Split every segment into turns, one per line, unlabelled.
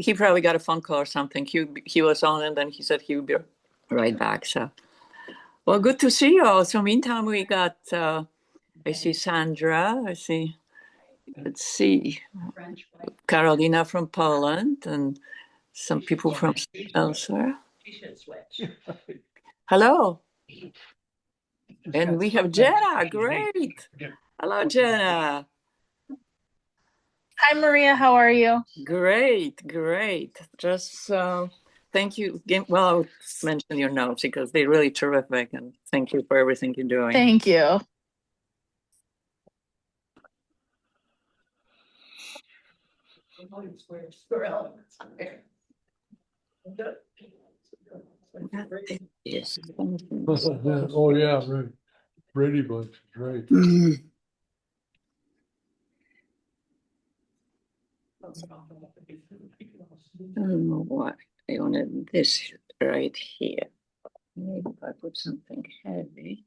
he probably got a phone call or something. He was on, and then he said he would be right back. So, well, good to see you all. So, meantime, we got. I see Sandra. I see. Let's see, Carolina from Poland, and some people from elsewhere. Hello. And we have Jenna. Great. Hello, Jenna.
Hi, Maria. How are you?
Great. Just thank you. Well, I'll mention your notes because they're really terrific, and thank you for everything you're doing.
Thank you.
Yes.
Oh yeah, right. Brady Bunch, right.
I don't know what I wanted this right here. Maybe if I put something heavy.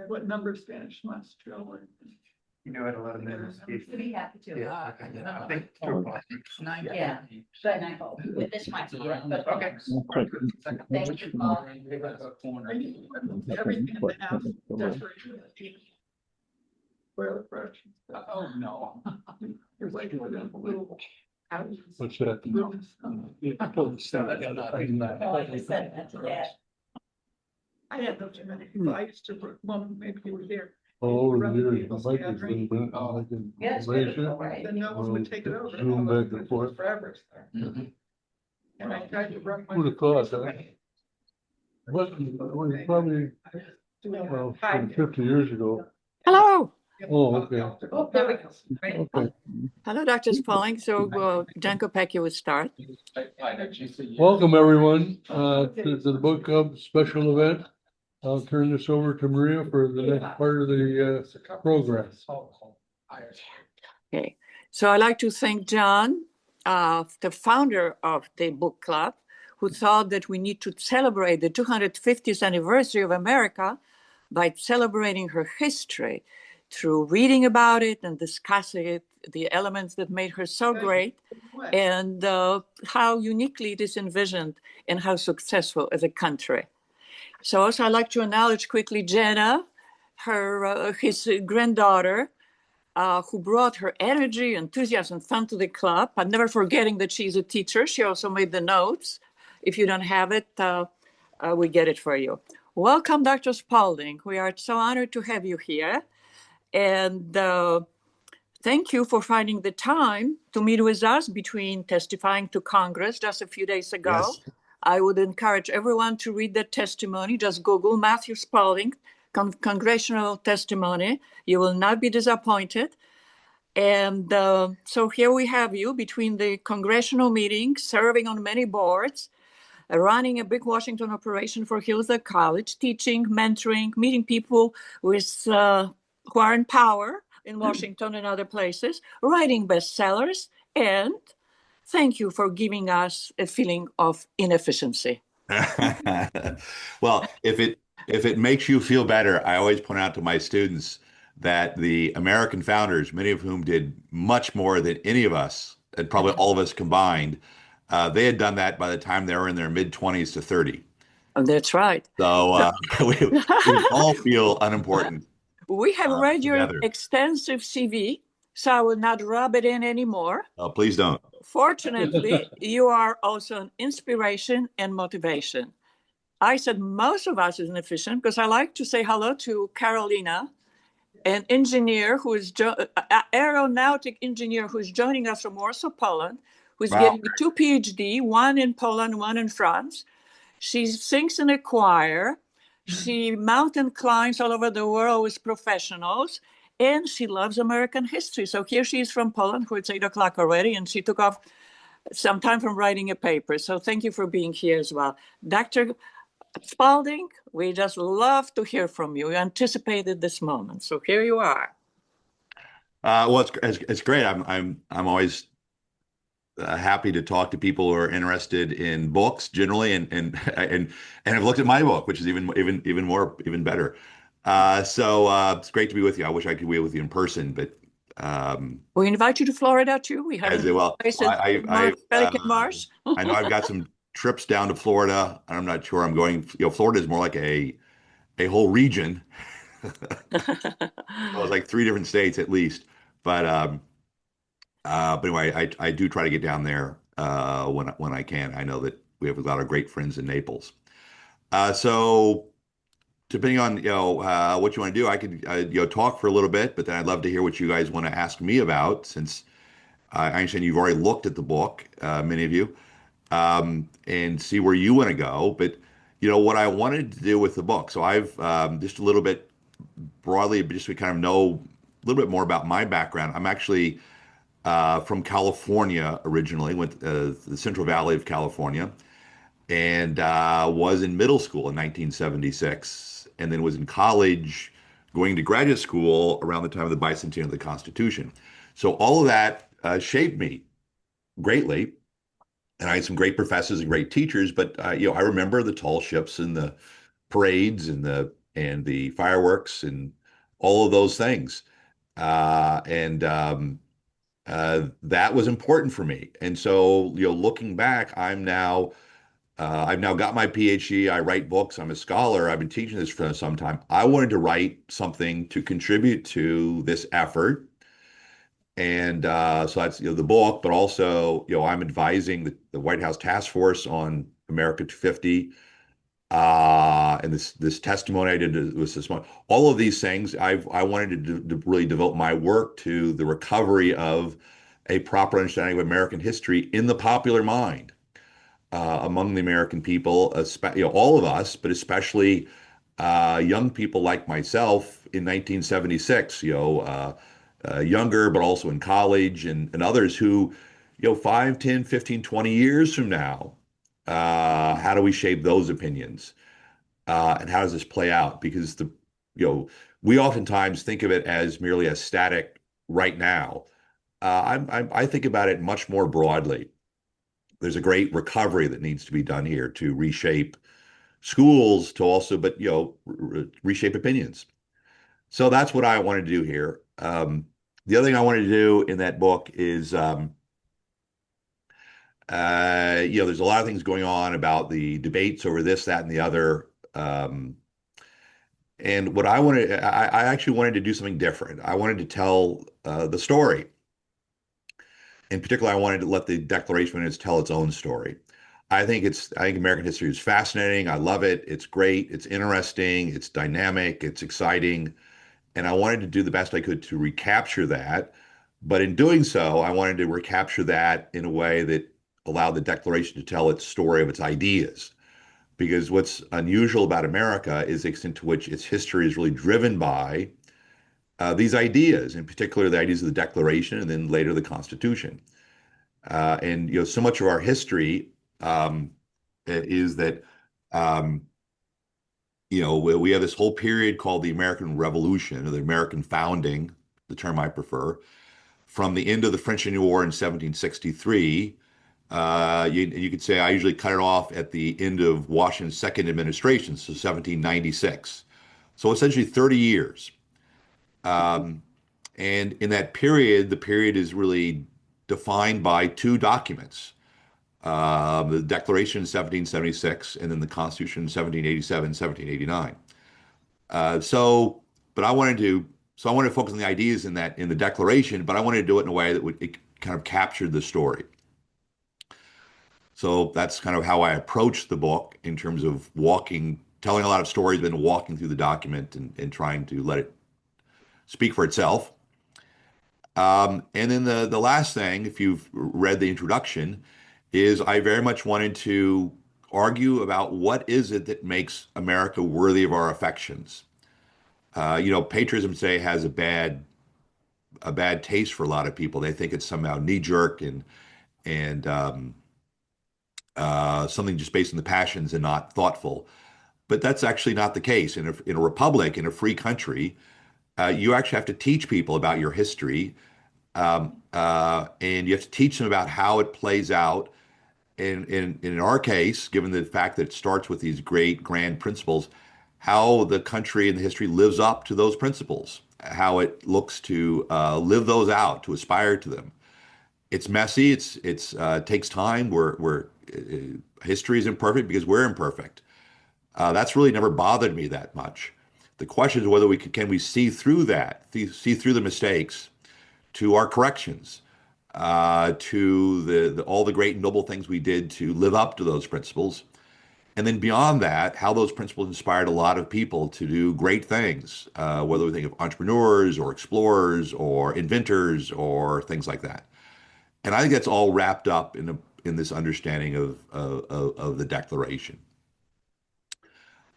What number Spanish maestro?
You know, at 11 minutes.
To be happy to.
Yeah. I think.
Yeah, but I hope this might be it, but.
Okay.
Thank you, Paul.
Everything in the house. Well, fresh.
Oh, no.
There's like a little house.
What's that?
I had no too many. I used to, well, maybe you were there.
Oh, years, the mic is little bit, I can
Yes,
raise it.
Then no one would take it over.
Zoom back and forth.
Forever. And I tried to run.
Who'd have thought that? What, was probably, well, 50 years ago.
Hello.
Oh, okay.
Oh, there we go.
Okay.
Hello, Dr. Spaulding. So Jan Kopecky will start.
Welcome, everyone, to the Book Club special event. I'll turn this over to Maria for the next part of the program.
Okay. So I'd like to thank John, the founder of the book club, who thought that we need to celebrate the 250th anniversary of America by celebrating her history through reading about it and discussing it, the elements that made her so great, and how uniquely it is envisioned and how successful as a country. So also I'd like to acknowledge quickly Jenna, his granddaughter, who brought her energy, enthusiasm, and fun to the club. I'm never forgetting that she's a teacher. She also made the notes. If you don't have it, we get it for you. Welcome, Dr. Spaulding. We are so honored to have you here. And thank you for finding the time to meet with us between testifying to Congress just a few days ago. Yes. I would encourage everyone to read that testimony. Just Google Matthew Spaulding, congressional testimony. You will not be disappointed. And so here we have you between the congressional meetings, serving on many boards, running a big Washington operation for Hillsdale College, teaching, mentoring, meeting people with who are in power in Washington and other places, writing bestsellers, and thank you for giving us a feeling of inefficiency.
Well, if it makes you feel better, I always point out to my students that the American founders, many of whom did much more than any of us, and probably all of us combined, they had done that by the time they were in their mid-20s to 30.
Oh, that's right.
So we all feel unimportant.
We have read your extensive CV, so I will not rub it in anymore.
Oh, please don't.
Fortunately, you are also an inspiration and motivation. I said most of us is inefficient because I like to say hello to Carolina, an engineer who is aeronautic engineer who is joining us from Warsaw, Poland, who's getting 2 PhD, one in Poland, one in France. She sings in a choir. She mountain climbs all over the world with professionals, and she loves American history. So here she is from Poland, where it's 8 o'clock already, and she took off some time from writing a paper. So thank you for being here as well. Dr. Spaulding, we just love to hear from you. We anticipated this moment, so here you are.
Well, it's great. I'm always happy to talk to people who are interested in books generally, and have looked at my book, which is even better. It's great to be with you. I wish I could be with you in person, but
We invite you to Florida too. We have
as
a
well,
place at Pelican Marsh.
I know I've got some trips down to Florida, and I'm not sure I'm going. Florida is more like a whole region. Well, it's like three different states at least. But anyway, I do try to get down there when I can. I know that we have a lot of great friends in Naples. So depending on what you want to do, I could talk for a little bit, but then I'd love to hear what you guys want to ask me about, since I understand you've already looked at the book, many of you, and see where you want to go. But what I wanted to do with the book. So I've just a little bit broadly, just to kind of know a little bit more about my background. I'm actually from California originally, went to the Central Valley of California, and was in middle school in 1976, and then was in college going to graduate school around the time of the bicentennial of the Constitution. So all of that shaped me greatly, and I had some great professors and great teachers. But I remember the tall ships and the parades and the fireworks and all of those things, and that was important for me. And so, looking back, I've now got my PhD. I write books. I'm a scholar. I've been teaching this for some time. I wanted to write something to contribute to this effort. And so that's the book, but also I'm advising the White House Task Force on America 250, and this testimony I did was this one. All of these things I wanted to really devote my work to the recovery of a proper understanding of American history in the popular mind, among the American people, all of us, but especially young people like myself in 1976, younger, but also in college, and others who, 5, 10, 15, 20 years from now, how do we shape those opinions? And how does this play out? Because we oftentimes think of it as merely a static right now. I think about it much more broadly. There's a great recovery that needs to be done here to reshape schools, to also, but reshape opinions. So that's what I wanted to do here. The other thing I wanted to do in that book is, there's a lot of things going on about the debates over this, that, and the other. And what I actually wanted to do something different. I wanted to tell the story. In particular, I wanted to let the Declaration of Independence tell its own story. I think American history is fascinating. I love it. It's great. It's interesting. It's dynamic. It's exciting. And I wanted to do the best I could to recapture that. But in doing so, I wanted to recapture that in a way that allowed the Declaration to tell its story of its ideas. Because what's unusual about America is the extent to which its history is really driven by these ideas, in particular the ideas of the Declaration and then later the Constitution. And so much of our history is that we have this whole period called the American Revolution, or the American founding, the term I prefer, from the end of the French Indian War in 1763. You could say I usually cut it off at the end of Washington's second administration, so 1796. So essentially 30 years. And in that period, the period is really defined by two documents. The Declaration in 1776, and then the Constitution in 1787, 1789. But I wanted to focus on the ideas in the Declaration, but I wanted to do it in a way that it kind of captured the story. So that's kind of how I approached the book in terms of telling a lot of stories, but walking through the document and trying to let it speak for itself. And then the last thing, if you've read the introduction, is I very much wanted to argue about what is it that makes America worthy of our affections. Patriotism today has a bad taste for a lot of people. They think it's somehow knee-jerk and something just based on the passions and not thoughtful. But that's actually not the case. In a republic, in a free country, you actually have to teach people about your history, And you have to teach them about how it plays out. In our case, given the fact that it starts with these great grand principles, how the country and the history lives up to those principles, how it looks to live those out, to aspire to them. It's messy. It's takes time. History is imperfect because we're imperfect. That's really never bothered me that much. The question is whether can we see through that, see through the mistakes, to our corrections, to all the great and noble things we did to live up to those principles. And then beyond that, how those principles inspired a lot of people to do great things, whether we think of entrepreneurs or explorers or inventors or things like that. And I think that's all wrapped up in this understanding of the Declaration.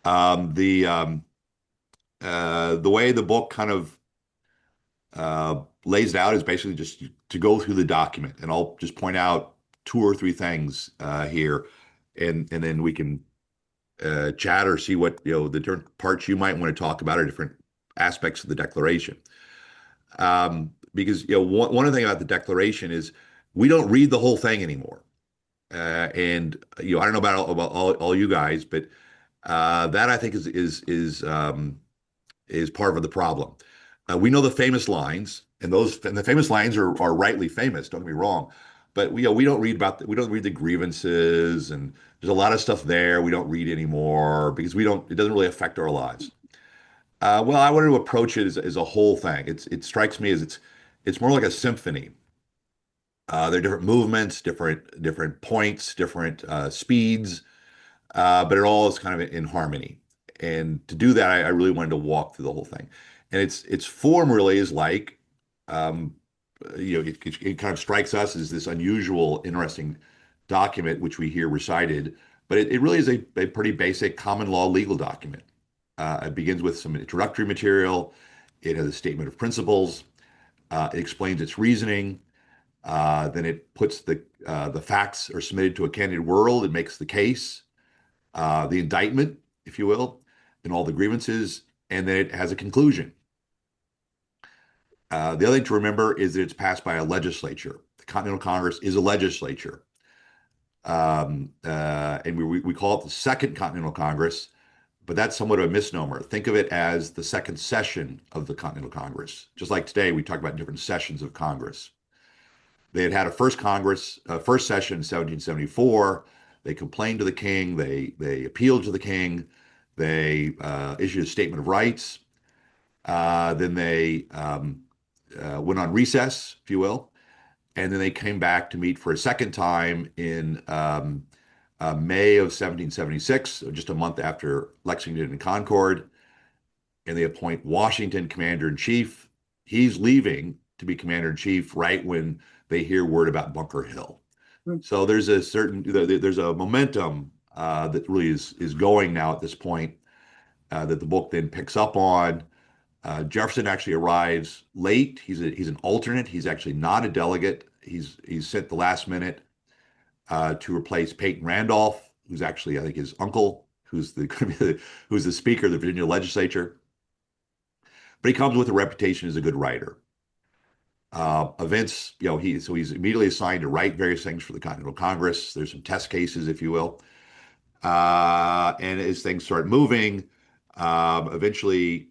The way the book kind of lays it out is basically just to go through the document, and I'll just point out 2 or 3 things here, and then we can chat or see what the different parts you might want to talk about or different aspects of the Declaration. Because one of the things about the Declaration is we don't read the whole thing anymore, and I don't know about all you guys, but that I think is part of the problem. We know the famous lines, and the famous lines are rightly famous. Don't get me wrong, but we don't read we don't read the grievances, and there's a lot of stuff there we don't read anymore because it doesn't really affect our lives. Well, I wanted to approach it as a whole thing. It strikes me as it's more like a symphony. There are different movements, different points, different speeds, but it all is kind of in harmony. And to do that, I really wanted to walk through the whole thing. And its form really is like, it kind of strikes us as this unusual, interesting document, which we hear recited, but it really is a pretty basic common law legal document. It begins with some introductory material. It has a statement of principles. It explains its reasoning. Then it puts the facts are submitted to a candid world. It makes the case, the indictment, if you will, and all the grievances, and then it has a conclusion. The other thing to remember is that it's passed by a legislature. The Continental Congress is a legislature. And we call it the Second Continental Congress, but that's somewhat of a misnomer. Think of it as the second session of the Continental Congress. Just like today, we talk about different sessions of Congress. They had a first session in 1774. They complained to the king. They appealed to the king. They issued a statement of rights. Then they went on recess, if you will, and then they came back to meet for a second time in May of 1776, just a month after Lexington and Concord, and they appoint Washington commander-in-chief. He's leaving to be commander-in-chief right when they hear word about Bunker Hill. So there's a momentum that really is going now at this point that the book then picks up on. Jefferson actually arrives late. He's an alternate. He's actually not a delegate. He's sent the last minute to replace Peyton Randolph, who's actually, I think, his uncle, who's the Speaker of the Virginia legislature. But he comes with a reputation as a good writer. He's immediately assigned to write various things for the Continental Congress. There's some test cases, if you will. And as things start moving, eventually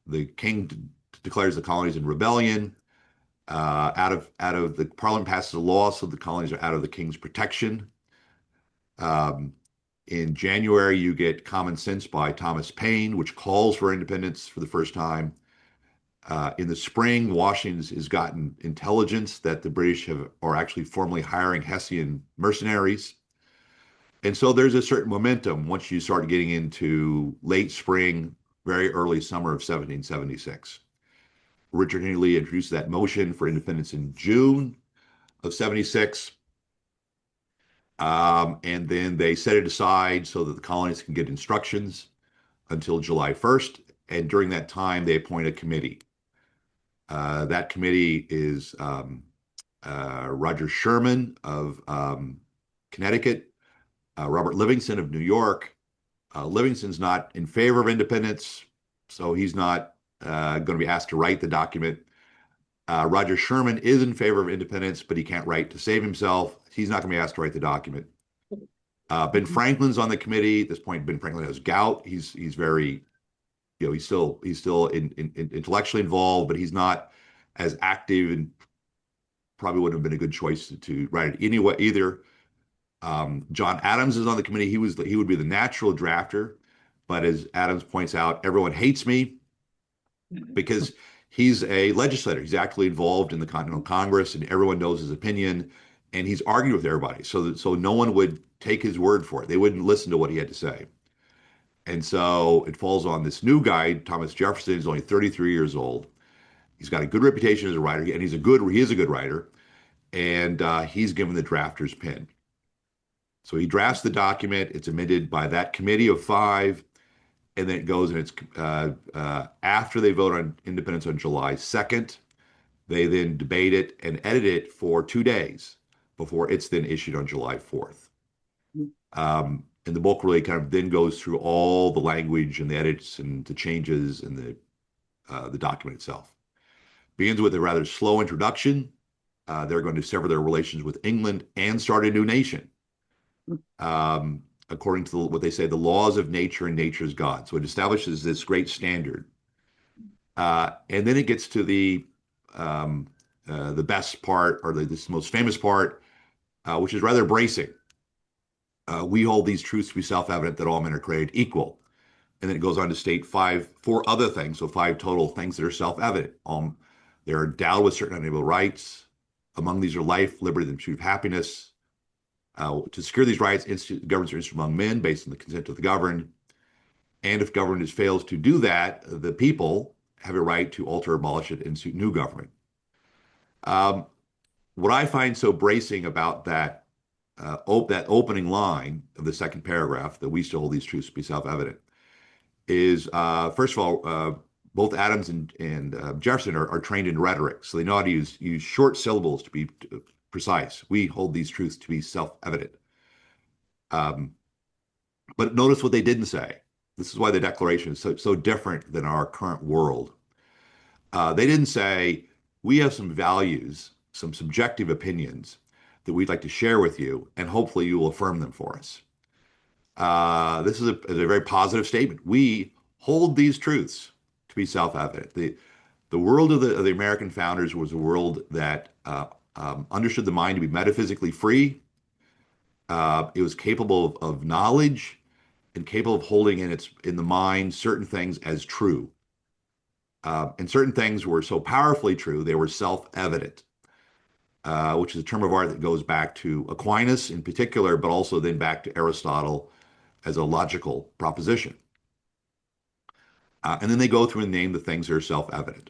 the king declares the colonies in rebellion. Out of the Parliament passes a law, so the colonies are out of the king's protection. In January, you get Common Sense by Thomas Paine, which calls for independence for the first time. In the spring, Washington has gotten intelligence that the British are actually formally hiring Hessian mercenaries. And so there's a certain momentum once you start getting into late spring, very early summer of 1776. Richard Henry Lee introduced that motion for independence in June of 76. And then they set it aside so that the colonies can get instructions until July 1st. And during that time, they appoint a committee. That committee is Roger Sherman of Connecticut, Robert Livingston of New York. Livingston's not in favor of independence, so he's not going to be asked to write the document. Roger Sherman is in favor of independence, but he can't write to save himself. He's not going to be asked to write the document. Ben Franklin's on the committee. At this point, Ben Franklin has gout. He's very, he's still intellectually involved, but he's not as active, and probably wouldn't have been a good choice to write it anyway either. John Adams is on the committee. He would be the natural drafter, but as Adams points out, everyone hates me because he's a legislator. He's actually involved in the Continental Congress, and everyone knows his opinion, and he's argued with everybody. So no one would take his word for it. They wouldn't listen to what he had to say. And so it falls on this new guy, Thomas Jefferson. He's only 33 years old. He's got a good reputation as a writer, and he is a good writer. And he's given the drafter's pen. So he drafts the document. It's amended by that committee of 5. And then it goes, and it's after they vote on independence on July 2nd, they then debate it and edit it for 2 days before it's then issued on July 4th. And the book really kind of then goes through all the language and the edits and the changes in the document itself. Begins with a rather slow introduction. They're going to sever their relations with England and start a new nation. According to what they say, the laws of nature and nature's God. So it establishes this great standard. And then it gets to the best part, or this most famous part, which is rather bracing. We hold these truths to be self-evident that all men are created equal. And then it goes on to state 4 other things, so 5 total things that are self-evident. They're endowed with certain unalienable rights. Among these are life, liberty, and the pursuit of happiness. To secure these rights, governments are instituted among men based on the consent of the governed. And if government fails to do that, the people have a right to alter, abolish it, and institute new government. What I find so bracing about that opening line of the second paragraph, that we still hold these truths to be self-evident, is first of all, both Adams and Jefferson are trained in rhetoric, so they know how to use short syllables to be precise. We hold these truths to be self-evident. But notice what they didn't say. This is why the Declaration is so different than our current world. They didn't say, we have some values, some subjective opinions that we'd like to share with you, and hopefully you will affirm them for us. This is a very positive statement. We hold these truths to be self-evident. The world of the American founders was a world that understood the mind to be metaphysically free. It was capable of knowledge and capable of holding in the mind certain things as true. And certain things were so powerfully true, they were self-evident, which is a term of art that goes back to Aquinas in particular, but also then back to Aristotle as a logical proposition. And then they go through and name the things that are self-evident.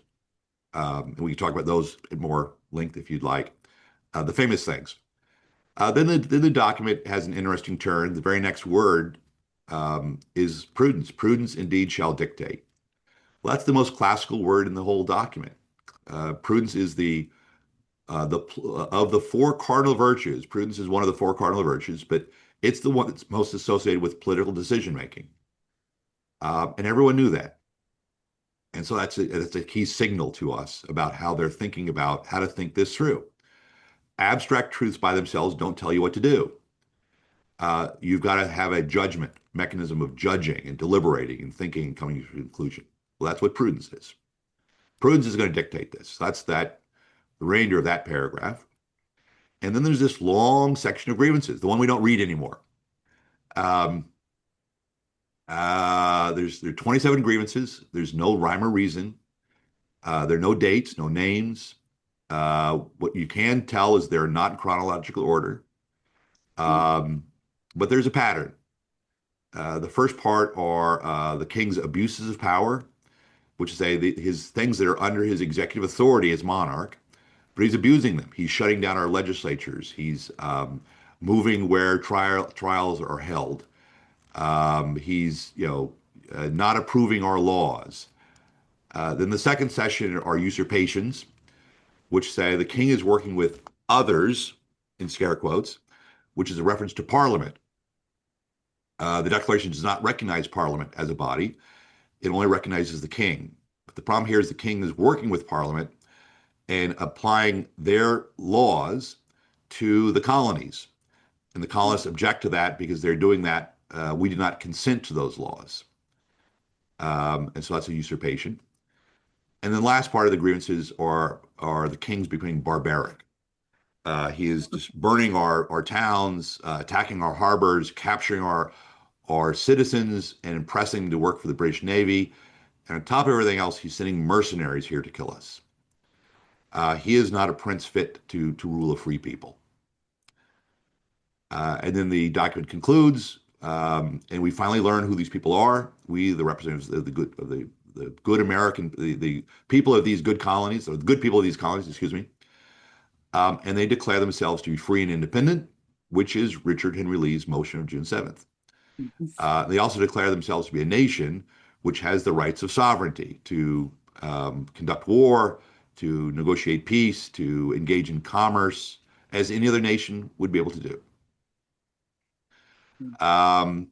And we can talk about those in more length if you'd like. The famous things. Then the document has an interesting turn. The very next word is prudence. Prudence indeed shall dictate. Well, that's the most classical word in the whole document. Prudence is of the 4 cardinal virtues. Prudence is one of the 4 cardinal virtues, but it's the one that's most associated with political decision making. And everyone knew that. And so that's a key signal to us about how they're thinking about how to think this through. Abstract truths by themselves don't tell you what to do. You've got to have a judgment mechanism of judging and deliberating and thinking and coming to a conclusion. Well, that's what prudence is. Prudence is going to dictate this. That's the remainder of that paragraph. And then there's this long section of grievances, the one we don't read anymore. There are 27 grievances. There's no rhyme or reason. There are no dates, no names. What you can tell is they're not in chronological order. But there's a pattern. The first part are the king's abuses of power, which is his things that are under his executive authority as monarch, but he's abusing them. He's shutting down our legislatures. He's moving where trials are held. He's not approving our laws. Then the second section are usurpations, which say the king is working with others, in scare quotes, which is a reference to Parliament. The Declaration does not recognize Parliament as a body. It only recognizes the king. But the problem here is the king is working with Parliament, and applying their laws to the colonies. And the colonists object to that because they're doing that. We did not consent to those laws. And so that's a usurpation. And then the last part of the grievances are the kings becoming barbaric. He is just burning our towns, attacking our harbors, capturing our citizens, and impressing them to work for the British Navy. And on top of everything else, he's sending mercenaries here to kill us. He is not a prince fit to rule a free people. And then the document concludes, and we finally learn who these people are. We, the representatives of the good American, the people of these good colonies, or the good people of these colonies, excuse me. And they declare themselves to be free and independent, which is Richard Henry Lee's motion of June 7th. They also declare themselves to be a nation which has the rights of sovereignty to conduct war, to negotiate peace, to engage in commerce, as any other nation would be able to do. And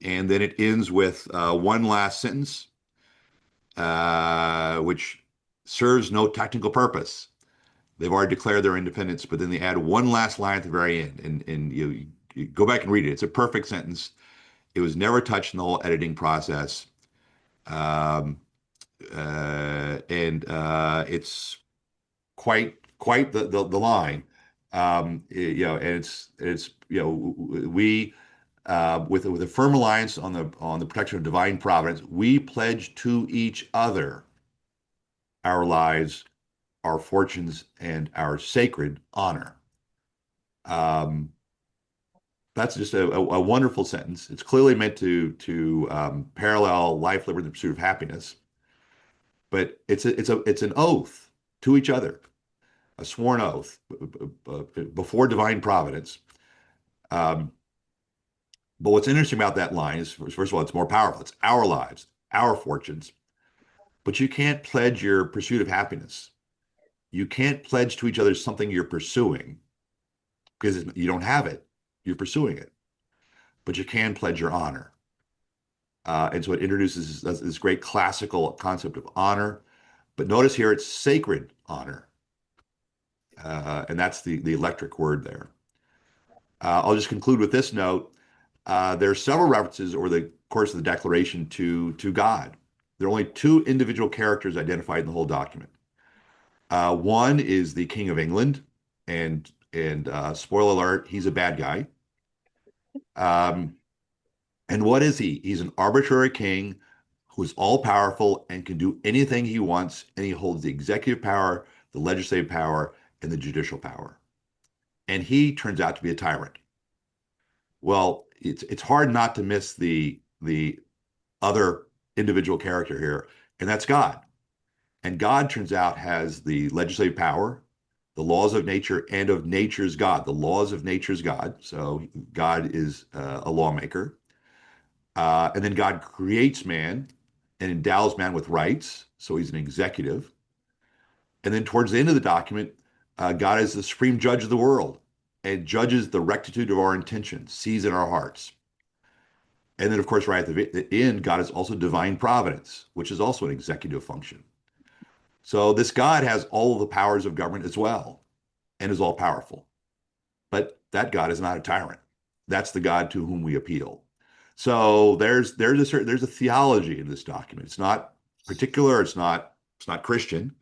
then it ends with one last sentence, which serves no technical purpose. They've already declared their independence, but then they add one last line at the very end, and you go back and read it. It's a perfect sentence. It was never touched in the whole editing process, and it's quite the line. And it's we. With a firm reliance on the protection of divine providence, we pledge to each other our lives, our fortunes, and our sacred honor. That's just a wonderful sentence. It's clearly meant to parallel life, liberty, and the pursuit of happiness, but it's an oath to each other, a sworn oath before divine providence. But what's interesting about that line is, first of all, it's more powerful. It's our lives, our fortunes. But you can't pledge your pursuit of happiness. You can't pledge to each other something you're pursuing because you don't have it. You're pursuing it. But you can pledge your honor. And so it introduces this great classical concept of honor. But notice here it's sacred honor. And that's the electric word there. I'll just conclude with this note. There are several references over the course of the Declaration to God. There are only two individual characters identified in the whole document. One is the King of England, and spoiler alert, he's a bad guy. And what is he? He's an arbitrary king who's all powerful and can do anything he wants, and he holds the executive power, the legislative power, and the judicial power. And he turns out to be a tyrant. Well, it's hard not to miss the other individual character here, and that's God. And God turns out has the legislative power, the laws of nature, and of nature's God. The laws of nature's God. So God is a lawmaker. And then God creates man and endows man with rights. So he's an executive. And then towards the end of the document, God is the supreme judge of the world and judges the rectitude of our intentions, sees in our hearts. And then, of course, right at the end, God is also divine providence, which is also an executive function. So this God has all of the powers of government as well and is all powerful. But that God is not a tyrant. That's the God to whom we appeal. So there's a theology in this document. It's not particular. It's not Christian.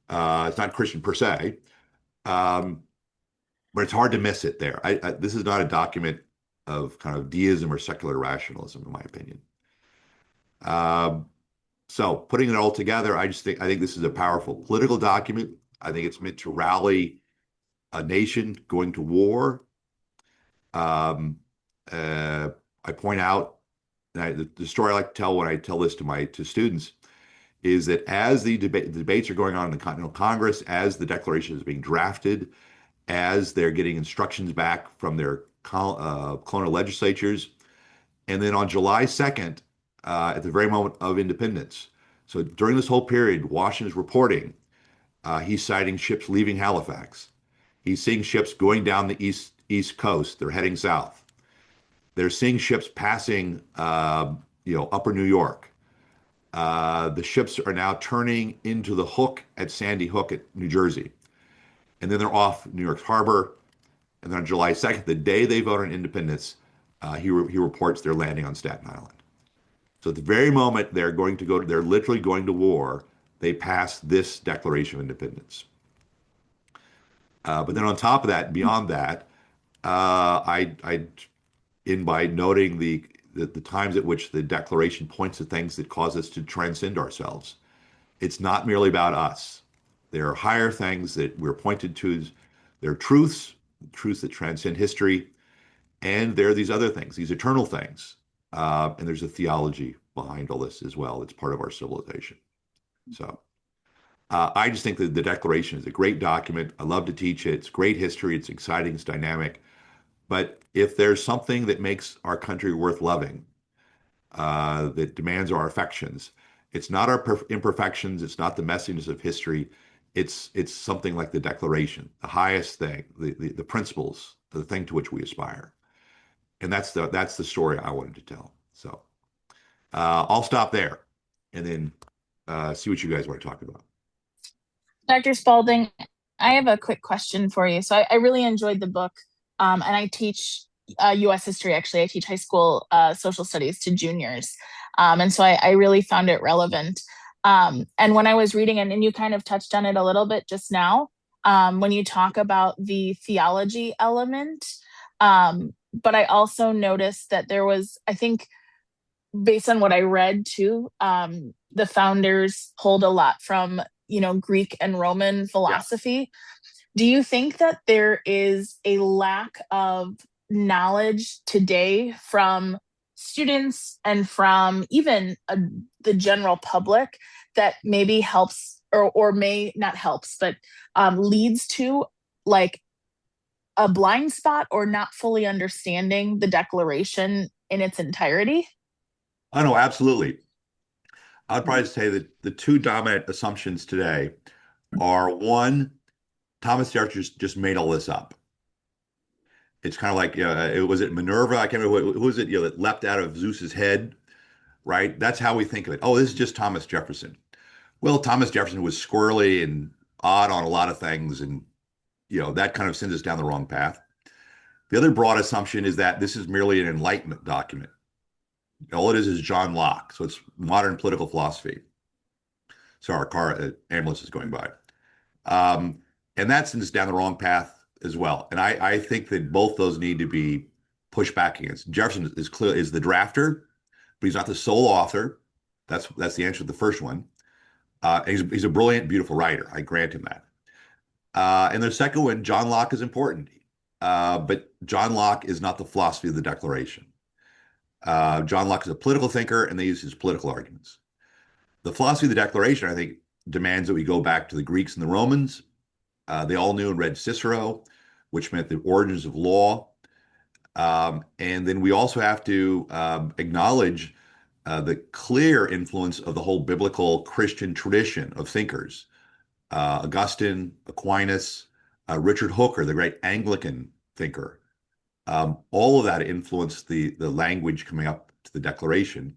It's not Christian per se. But it's hard to miss it there. This is not a document of kind of deism or secular rationalism, in my opinion. So putting it all together, I think this is a powerful political document. I think it's meant to rally a nation going to war. I point out the story I like to tell when I tell this to students is that as the debates are going on in the Continental Congress, as the Declaration is being drafted, as they're getting instructions back from their colonial legislatures, and then on July 2nd, at the very moment of independence. So during this whole period, Washington's reporting. He's citing ships leaving Halifax. He's seeing ships going down the east coast. They're heading south. They're seeing ships passing, Upper New York. The ships are now turning into the Hook at Sandy Hook at New Jersey. And then they're off New York Harbor. And then on July 2nd, the day they vote on independence, he reports they're landing on Staten Island. So at the very moment they're literally going to war, they pass this Declaration of Independence. But then on top of that, beyond that, I in by noting the times at which the Declaration points to things that cause us to transcend ourselves. It's not merely about us. There are higher things that we're pointed to. There are truths that transcend history, and there are these other things, these eternal things. And there's a theology behind all this as well. It's part of our civilization. So I just think that the Declaration is a great document. I love to teach it. It's great history. It's exciting. It's dynamic. But if there's something that makes our country worth loving, that demands our affections, it's not our imperfections. It's not the messiness of history. It's something like the Declaration, the highest thing, the principles, the thing to which we aspire. And that's the story I wanted to tell. So I'll stop there and then see what you guys want to talk about.
Dr. Spalding, I have a quick question for you. So I really enjoyed the book, and I teach U.S. history, actually. I teach high school social studies to juniors. And so I really found it relevant. And when I was reading it, and you kind of touched on it a little bit just now, when you talk about the theology element, but I also noticed that there was, I think, based on what I read too, the founders pulled a lot from, Greek and Roman philosophy. Yeah. Do you think that there is a lack of knowledge today from students and from even the general public that maybe helps or may not helps, but leads to like a blind spot or not fully understanding the Declaration in its entirety?
Oh, no, absolutely. I'd probably say that the two dominant assumptions today are, one, Thomas Jefferson just made all this up. It's kind of like, was it Minerva? I can't remember who was it, that leapt out of Zeus's head, right? That's how we think of it. Oh, this is just Thomas Jefferson. Well, Thomas Jefferson was squirrely and odd on a lot of things, and that kind of sends us down the wrong path. The other broad assumption is that this is merely an Enlightenment document. All it is John Locke, so it's modern political philosophy. So our ambulance is going by. And that sends us down the wrong path as well. And I think that both those need to be pushed back against. Jefferson is the drafter, but he's not the sole author. That's the answer to the first one. He's a brilliant, beautiful writer. I grant him that. And the second one, John Locke is important. But John Locke is not the philosophy of the Declaration. John Locke is a political thinker, and they use his political arguments. The philosophy of the Declaration, I think, demands that we go back to the Greeks and the Romans. They all knew and read Cicero, which meant the origins of law. And then we also have to acknowledge the clear influence of the whole biblical Christian tradition of thinkers. Augustine, Aquinas, Richard Hooker, the great Anglican thinker. All of that influenced the language coming up to the Declaration,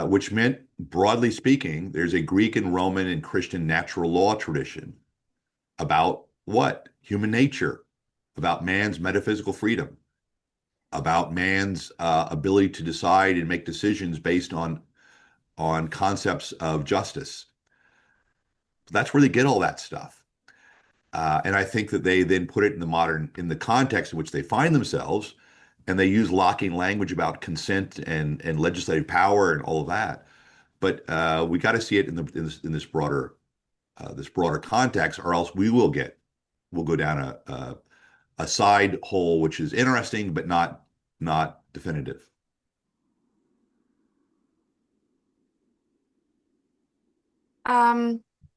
which meant, broadly speaking, there's a Greek and Roman and Christian natural law tradition about what? Human nature, about man's metaphysical freedom, about man's ability to decide and make decisions based on concepts of justice. That's where they get all that stuff. And I think that they then put it in the context in which they find themselves, and they use Lockean language about consent and legislative power and all of that. But we got to see it in this broader context, or else we'll go down a side hole, which is interesting but not definitive.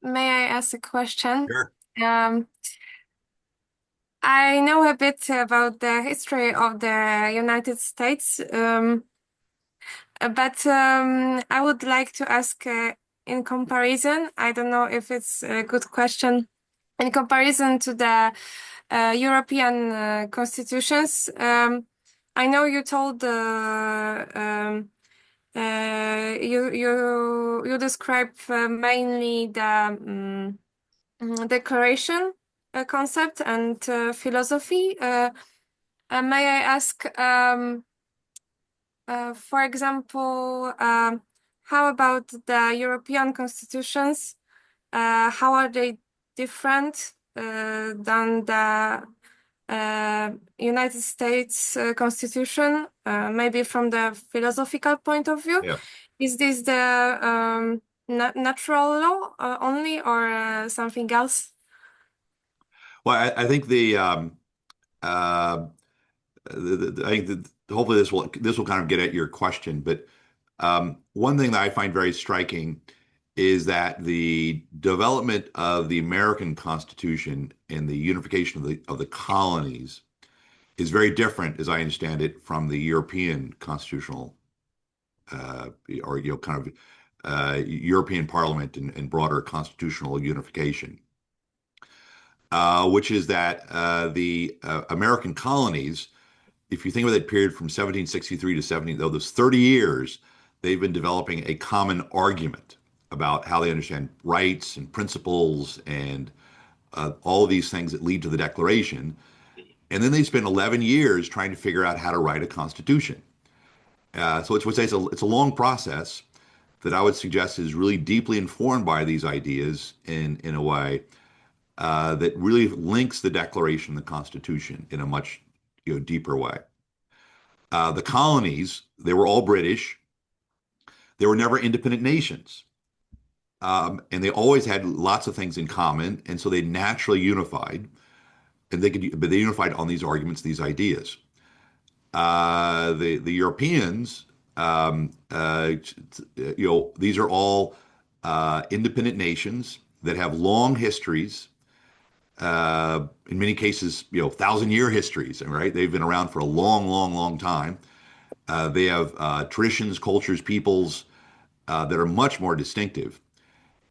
May I ask a question?
Sure.
I know a bit about the history of the United States, but I would like to ask in comparison, I don't know if it's a good question, in comparison to the European constitutions. I know you told you describe mainly the declaration concept and philosophy. May I ask, for example, how about the European constitutions? How are they different than the United States Constitution? Maybe from the philosophical point of view,
Yeah.
is this the natural law only, or something else?
Well, I think I think that hopefully this will kind of get at your question, but one thing that I find very striking is that the development of the American Constitution and the unification of the colonies is very different, as I understand it, from the European constitutional or kind of European Parliament and broader constitutional unification, which is that the American colonies, if you think of that period from 1763 to 17, though those 30 years, they've been developing a common argument about how they understand rights and principles and all of these things that lead to the Declaration. And then they spend 11 years trying to figure out how to write a constitution. So it's a long process that I would suggest is really deeply informed by these ideas in a way that really links the Declaration and the Constitution in a much deeper way. The colonies, they were all British. They were never independent nations. And they always had lots of things in common. And so they naturally unified. And but they unified on these arguments, these ideas. The Europeans, these are all independent nations that have long histories. In many cases, 1,000-year histories, right? They've been around for a long, long, long time. They have traditions, cultures, peoples that are much more distinctive.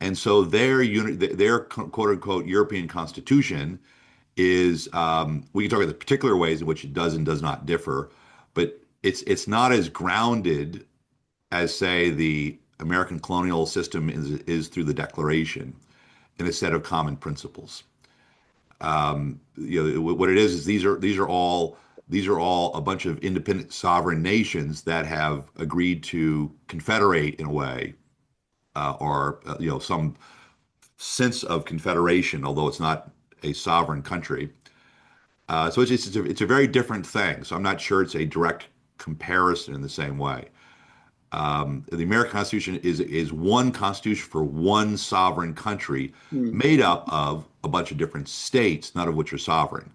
And so their quote unquote European constitution is, we can talk about the particular ways in which it does and does not differ, but it's not as grounded as, say, the American colonial system is through the Declaration in a set of common principles. What it is these are all a bunch of independent sovereign nations that have agreed to confederate in a way, or some sense of confederation, although it's not a sovereign country. So it's a very different thing. So I'm not sure it's a direct comparison in the same way. The American Constitution is one constitution for one sovereign country made up of a bunch of different states, none of which are sovereign.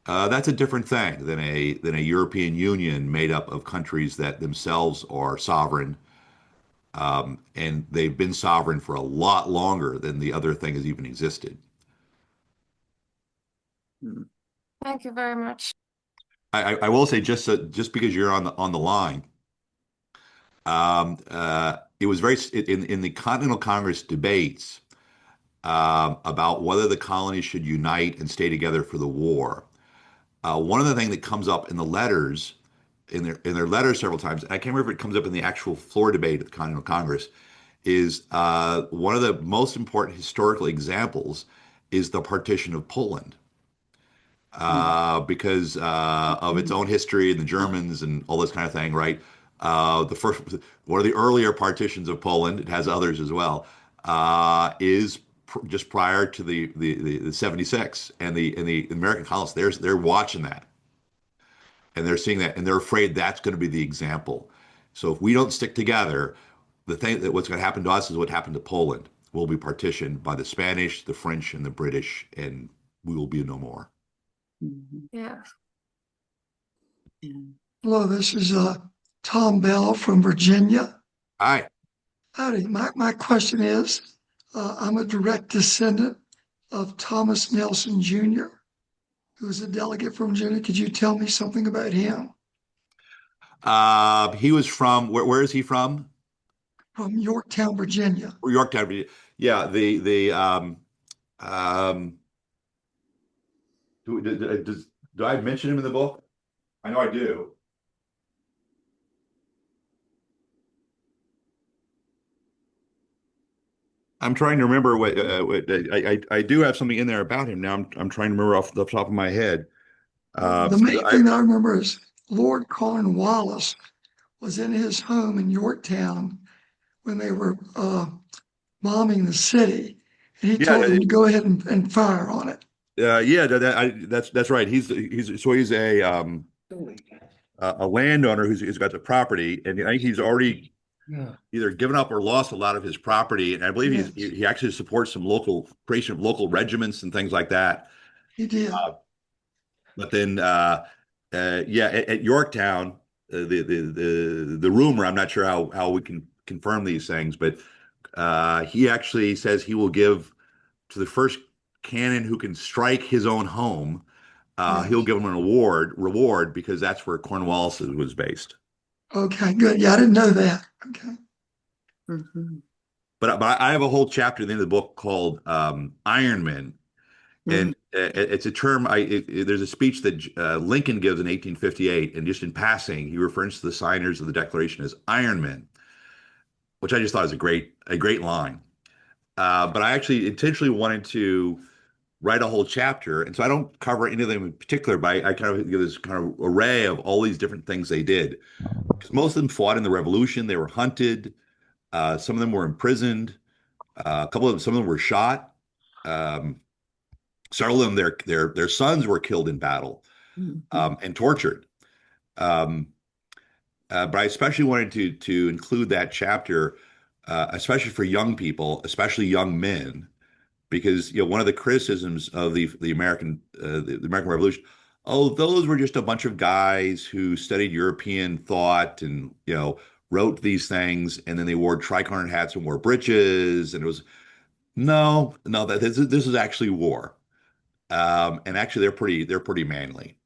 That's a different thing than a European Union made up of countries that themselves are sovereign, and they've been sovereign for a lot longer than the other thing has even existed.
Thank you very much.
I will say just because you're on the line. It was very in the Continental Congress debates about whether the colonies should unite and stay together for the war. One of the things that comes up in the letters, in their letters several times, I can't remember if it comes up in the actual floor debate at the Continental Congress, is one of the most important historical examples is the partition of Poland. Because of its own history and the Germans and all this kind of thing, right? One of the earlier partitions of Poland, it has others as well, is just prior to the 76, and the American colonists, they're watching that, and they're seeing that, and they're afraid that's going to be the example. So if we don't stick together, what's going to happen to us is what happened to Poland. We'll be partitioned by the Spanish, the French, and the British, and we will be no more.
Yeah.
Hello, this is Tom Bell from Virginia.
Hi.
Howdy. My question is, I'm a direct descendant of Thomas Nelson Jr., who was a delegate from Virginia. Could you tell me something about him?
He was from, where is he from?
From Yorktown, Virginia.
Yorktown, Virginia. Yeah, do I mention him in the book? I know I do. I'm trying to remember I do have something in there about him now. I'm trying to remember off the top of my head.
The main thing I remember is Lord Cornwallis was in his home in Yorktown when they were bombing the city, and he told them to go ahead and fire on it.
Yeah, that's right. He's a landowner who's got the property, and I think he's already either given up or lost a lot of his property. And I believe he actually supports some creation of local regiments and things like that.
He did.
But then, at Yorktown, the rumor, I'm not sure how we can confirm these things, but he actually says he will give to the first cannon who can strike his own home. He'll give him an reward because that's where Cornwallis was based.
Okay, good. Yeah, I didn't know that. Okay.
Mm-hmm.
But I have a whole chapter at the end of the book called Iron Men. And it's a term. There's a speech that Lincoln gives in 1858, and just in passing, he refers to the signers of the Declaration as Iron Men, which I just thought was a great line. But I actually intentionally wanted to write a whole chapter, and so I don't cover any of them in particular, but I kind of give this kind of array of all these different things they did. Because most of them fought in the Revolution. They were hunted. Some of them were imprisoned. Some of them were shot. Several of them, their sons were killed in battle and tortured. But I especially wanted to include that chapter, especially for young people, especially young men, because one of the criticisms of the American Revolution, those were just a bunch of guys who studied European thought and wrote these things, and then they wore tricorn hats and wore breeches, and it was no. This is actually war. And actually, they're pretty manly,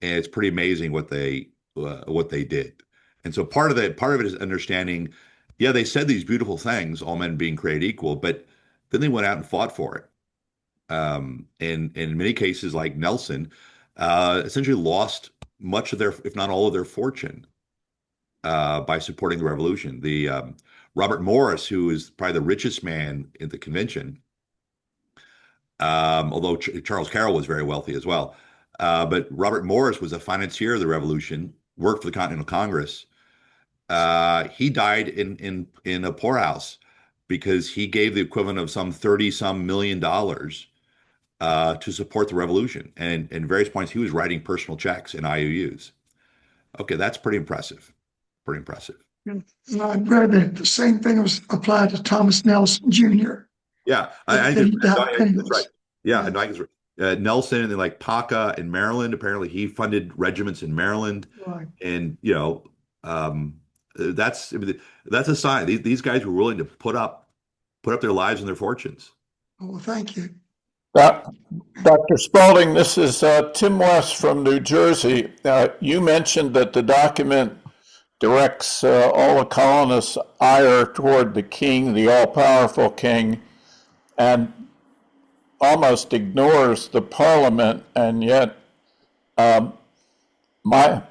and it's pretty amazing what they did. And so part of it is understanding. Yeah, they said these beautiful things, all men being created equal, but then they went out and fought for it. And in many cases, like Nelson, essentially lost much of their, if not all of their fortune, by supporting the revolution. Robert Morris, who is probably the richest man in the convention. Although Charles Carroll was very wealthy as well. But Robert Morris was a financier of the revolution, worked for the Continental Congress. He died in a poorhouse because he gave the equivalent of some $30-some million to support the revolution. And in various points, he was writing personal checks and IOUs. Okay, that's pretty impressive. Pretty impressive.
I read that the same thing was applied to Thomas Nelson Jr.
Yeah, that's right. Yeah, and Nelson, and then like Paca in Maryland. Apparently, he funded regiments in Maryland,
Right.
And that's a sign. These guys were willing to put up their lives and their fortunes.
Well, thank you.
Dr. Spalding, this is Tim West from New Jersey. You mentioned that the document directs all the colonists' ire toward the king, the all-powerful king, and almost ignores the parliament. And yet my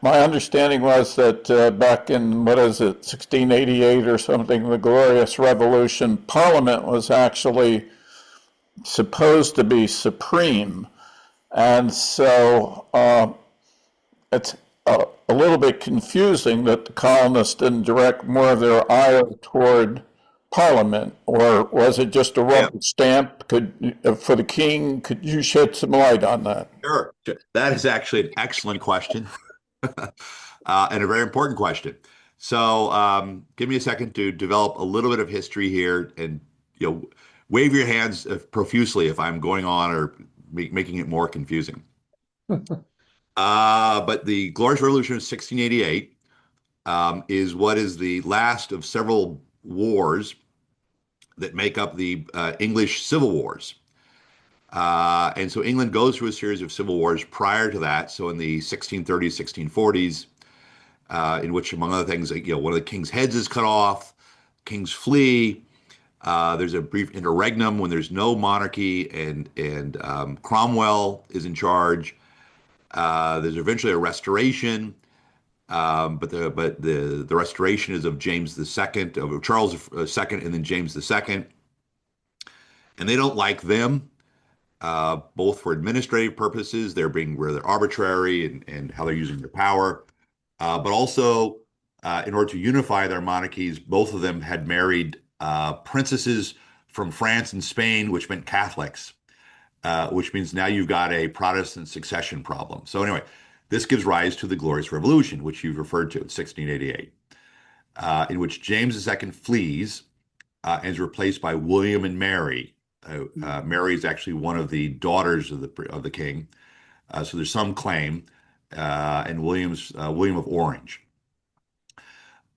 understanding was that back in, 1688 or something, the Glorious Revolution, parliament was actually supposed to be supreme. And so it's a little bit confusing that the colonists didn't direct more of their ire toward Parliament, or was it just a rubber stamp for the king? Could you shed some light on that?
Sure. That is actually an excellent question and a very important question. So give me a second to develop a little bit of history here, and wave your hands profusely if I'm going on or making it more confusing. But the Glorious Revolution of 1688 is what is the last of several wars that make up the English Civil Wars. And so England goes through a series of civil wars prior to that. So in the 1630s, 1640s, in which, among other things, one of the king's heads is cut off, kings flee. There's a brief interregnum when there's no monarchy, and Cromwell is in charge. There's eventually a restoration. But the restoration is of James II, of Charles II, and then James II. and they don't like them, both for administrative purposes, they're being rather arbitrary and how they're using their power, but also in order to unify their monarchies, both of them had married princesses from France and Spain, which meant Catholics, which means now you've got a Protestant succession problem. So anyway, this gives rise to the Glorious Revolution, which you've referred to in 1688, in which James II flees and is replaced by William and Mary. Mary is actually one of the daughters of the king, so there's some claim, and William of Orange.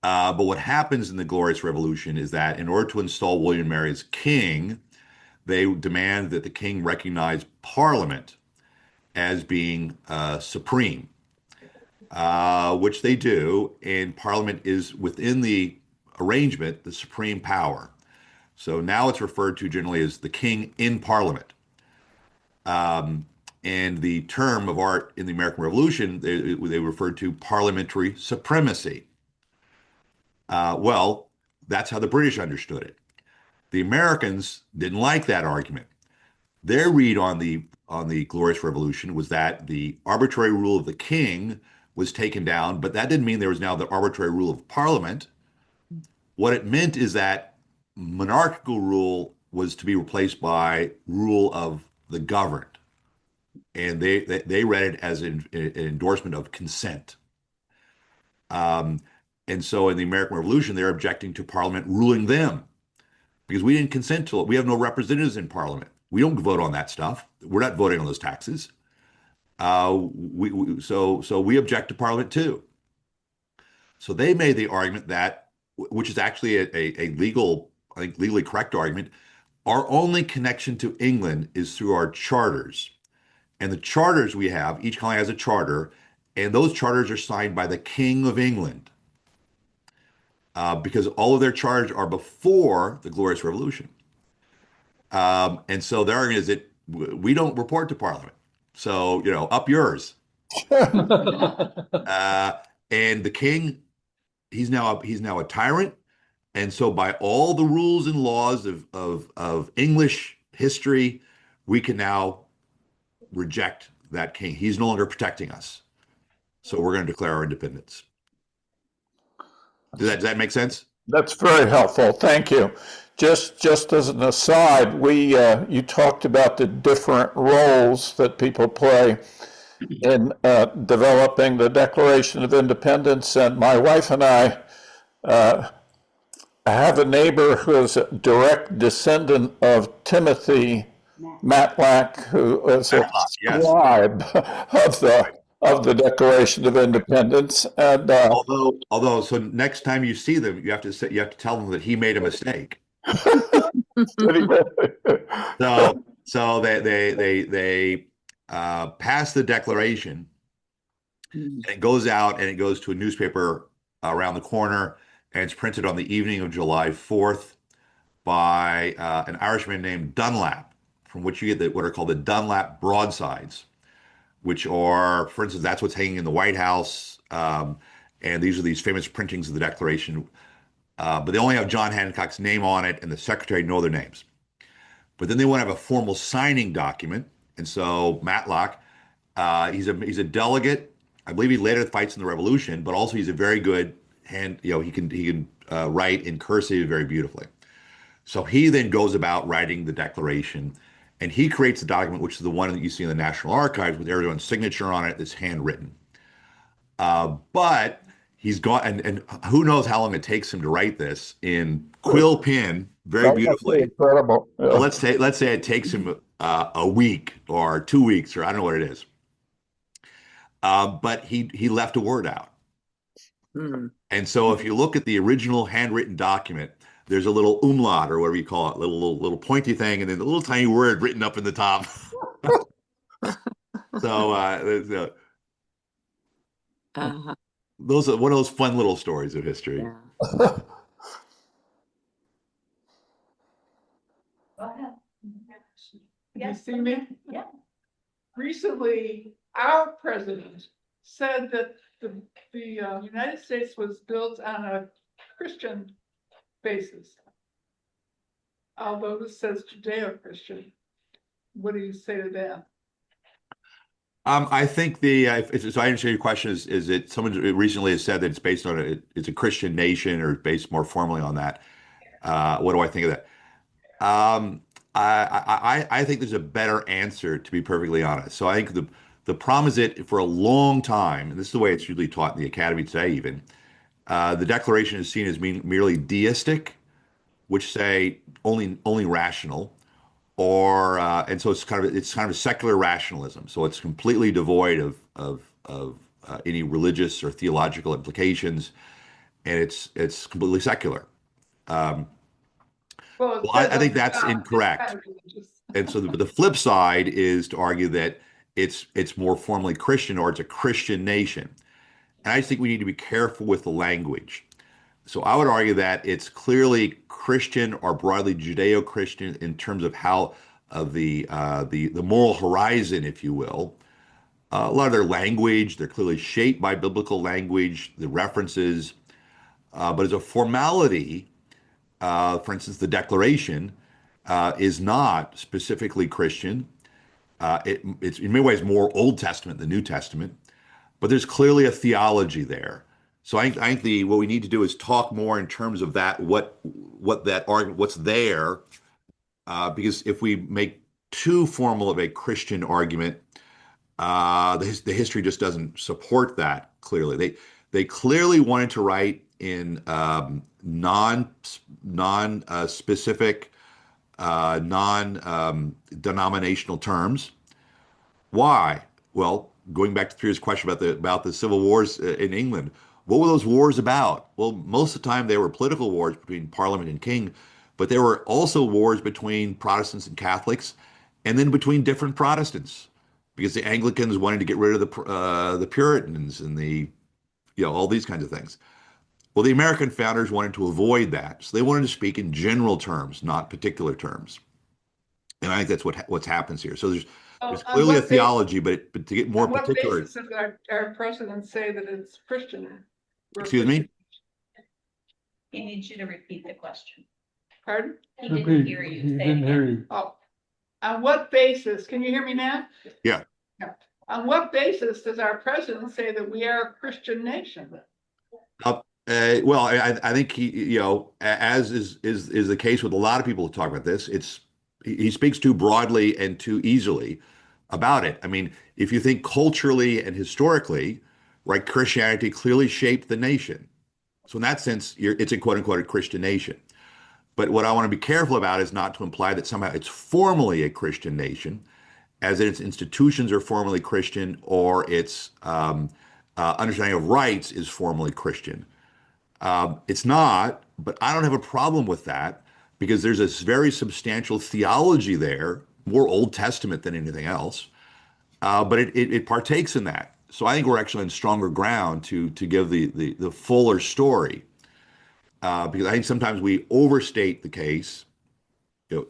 But what happens in the Glorious Revolution is that in order to install William and Mary as king, they demand that the king recognize Parliament as being supreme, which they do, and Parliament is within the arrangement the supreme power. So now it's referred to generally as the king in Parliament. And the term of art in the American Revolution, they referred to parliamentary supremacy. Well, that's how the British understood it. The Americans didn't like that argument. Their read on the Glorious Revolution was that the arbitrary rule of the king was taken down, but that didn't mean there was now the arbitrary rule of Parliament. What it meant is that monarchical rule was to be replaced by rule of the governed, and they read it as an endorsement of consent. And so in the American Revolution, they're objecting to Parliament ruling them because we didn't consent to it. We have no representatives in Parliament. We don't vote on that stuff. We're not voting on those taxes. So we object to Parliament too. So they made the argument that, which is actually a legal, I think legally correct argument, our only connection to England is through our charters. And the charters we have, each colony has a charter, and those charters are signed by the King of England. Because all of their charters are before the Glorious Revolution. And so their argument is that we don't report to Parliament. So, up yours. And the king, he's now a tyrant. And so by all the rules and laws of English history, we can now reject that king. He's no longer protecting us. So we're going to declare our independence. Does that make sense?
That's very helpful. Thank you. Just as an aside, you talked about the different roles that people play in developing the Declaration of Independence, and my wife and I have a neighbor who is a direct descendant of Timothy Matlack, who is a scribe of the Declaration of Independence. And
although, so next time you see them, you have to tell them that he made a mistake. So they pass the Declaration, and it goes out and it goes to a newspaper around the corner, and it's printed on the evening of July 4th by an Irishman named Dunlap, from which you get what are called the Dunlap broadsides, which are, for instance, that's what's hanging in the White House. And these are these famous printings of the Declaration. But they only have John Hancock's name on it, and the secretary know their names. But then they want to have a formal signing document. And so Matlock, he's a delegate. I believe he later fights in the Revolution, but also he's a very good hand. He can write in cursive very beautifully. So he then goes about writing the Declaration, and he creates a document, which is the one that you see in the National Archives with everyone's signature on it that's handwritten. But he's gone, and who knows how long it takes him to write this in quill pen, very beautifully.
Incredible. Yeah.
Let's say it takes him a week or 2 weeks, or I don't know what it is. But he left a word out. And so if you look at the original handwritten document, there's a little umlaut or whatever you call it, little pointy thing, and then the little tiny word written up in the top. So those are one of those fun little stories of history.
Yeah. Go ahead.
You see me?
Yeah.
Recently, our president said that the United States was built on a Christian basis. although this says Judeo-Christian. What do you say to that?
I think so I understand your question is it someone recently has said that it's based on it's a Christian nation or based more formally on that. What do I think of that? I think there's a better answer, to be perfectly honest. So I think the problem is that for a long time, and this is the way it's usually taught in the academy today, even the Declaration is seen as merely deistic, which say only rational, or and so it's kind of a secular rationalism. So it's completely devoid of any religious or theological implications, and it's completely secular.
Well,
I think that's incorrect. And so the flip side is to argue that it's more formally Christian or it's a Christian nation. And I just think we need to be careful with the language. So I would argue that it's clearly Christian or broadly Judeo-Christian in terms of how the moral horizon, if you will. A lot of their language, they're clearly shaped by biblical language, the references, but as a formality, for instance, the Declaration is not specifically Christian. It's in many ways more Old Testament than New Testament, but there's clearly a theology there. So I think what we need to do is talk more in terms of that, what that argument, what's there, because if we make too formal of a Christian argument, the history just doesn't support that clearly. They clearly wanted to write in non-specific, non-denominational terms. Why? Well, going back to the previous question about the civil wars in England, what were those wars about? Well, most of the time they were political wars between Parliament and King, but there were also wars between Protestants and Catholics, and then between different Protestants, because the Anglicans wanted to get rid of the Puritans and all these kinds of things. Well, the American founders wanted to avoid that, so they wanted to speak in general terms, not particular terms. And I think that's what happens here. So there's clearly a theology, but to get more particular.
What basis does our president say that it's Christian?
Excuse me?
He needs you to repeat the question.
Pardon?
He didn't hear you.
He didn't hear you.
Oh, on what basis? Can you hear me now?
Yeah.
On what basis does our president say that we are a Christian nation?
Well, I think as is the case with a lot of people who talk about this, he speaks too broadly and too easily about it. I mean, if you think culturally and historically, right, Christianity clearly shaped the nation. So in that sense, it's a quote unquote a Christian nation. But what I want to be careful about is not to imply that somehow it's formally a Christian nation, as in its institutions are formally Christian or its understanding of rights is formally Christian. It's not, but I don't have a problem with that because there's this very substantial theology there, more Old Testament than anything else, but it partakes in that. So I think we're actually on stronger ground to give the fuller story, because I think sometimes we overstate the case,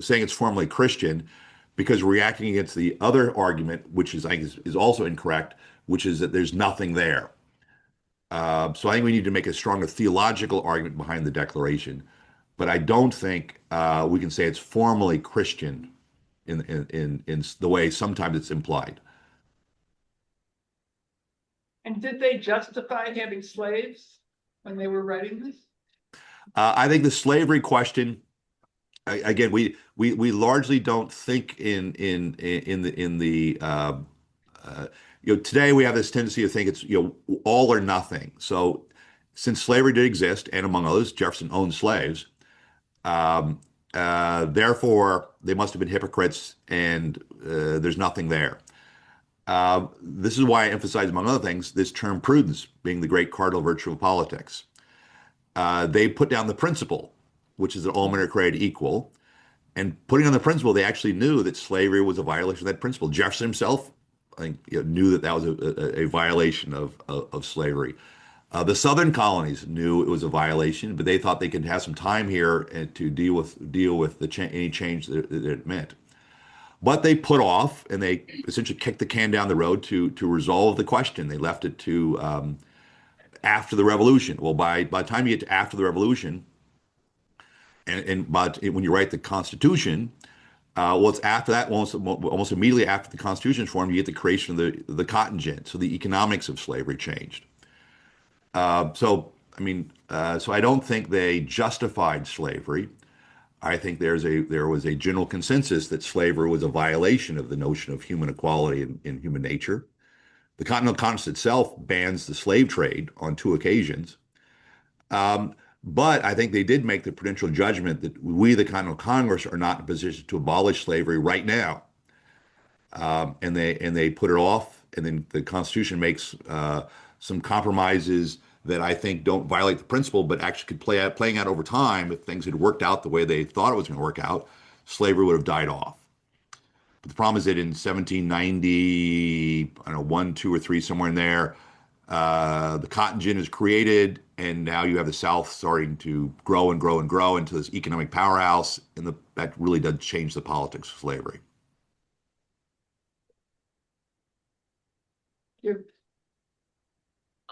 saying it's formally Christian, because we're reacting against the other argument, which I think is also incorrect, which is that there's nothing there. So I think we need to make a stronger theological argument behind the Declaration, but I don't think we can say it's formally Christian in the way sometimes it's implied.
And did they justify having slaves when they were writing this?
I think the slavery question, again, we largely don't think in the today we have this tendency to think it's all or nothing. So since slavery did exist, and among others, Jefferson owned slaves, therefore they must have been hypocrites, and there's nothing there. This is why I emphasize, among other things, this term prudence being the great cardinal virtue of politics. They put down the principle, which is that all men are created equal, and putting on the principle, they actually knew that slavery was a violation of that principle. Jefferson himself, I think, knew that was a violation of slavery. The Southern colonies knew it was a violation, but they thought they could have some time here and to deal with any change that it meant. But they put off, and they essentially kicked the can down the road to resolve the question. They left it to after the Revolution. Well, by the time you get to after the Revolution, But when you write the Constitution, well, it's after that, almost immediately after the Constitution is formed, you get the creation of the cotton gin. So the economics of slavery changed. So I don't think they justified slavery. I think there was a general consensus that slavery was a violation of the notion of human equality and human nature. The Continental Congress itself bans the slave trade on 2 occasions. But I think they did make the prudential judgment that we, the Continental Congress, are not in a position to abolish slavery right now. And they put it off, and then the Constitution makes some compromises that I think don't violate the principle, but actually could playing out over time. If things had worked out the way they thought it was going to work out, slavery would have died off. But the problem is that in 1790, I don't know, 1, 2, or 3, somewhere in there, the cotton gin is created, and now you have the South starting to grow and grow and grow into this economic powerhouse, and that really does change the politics of slavery.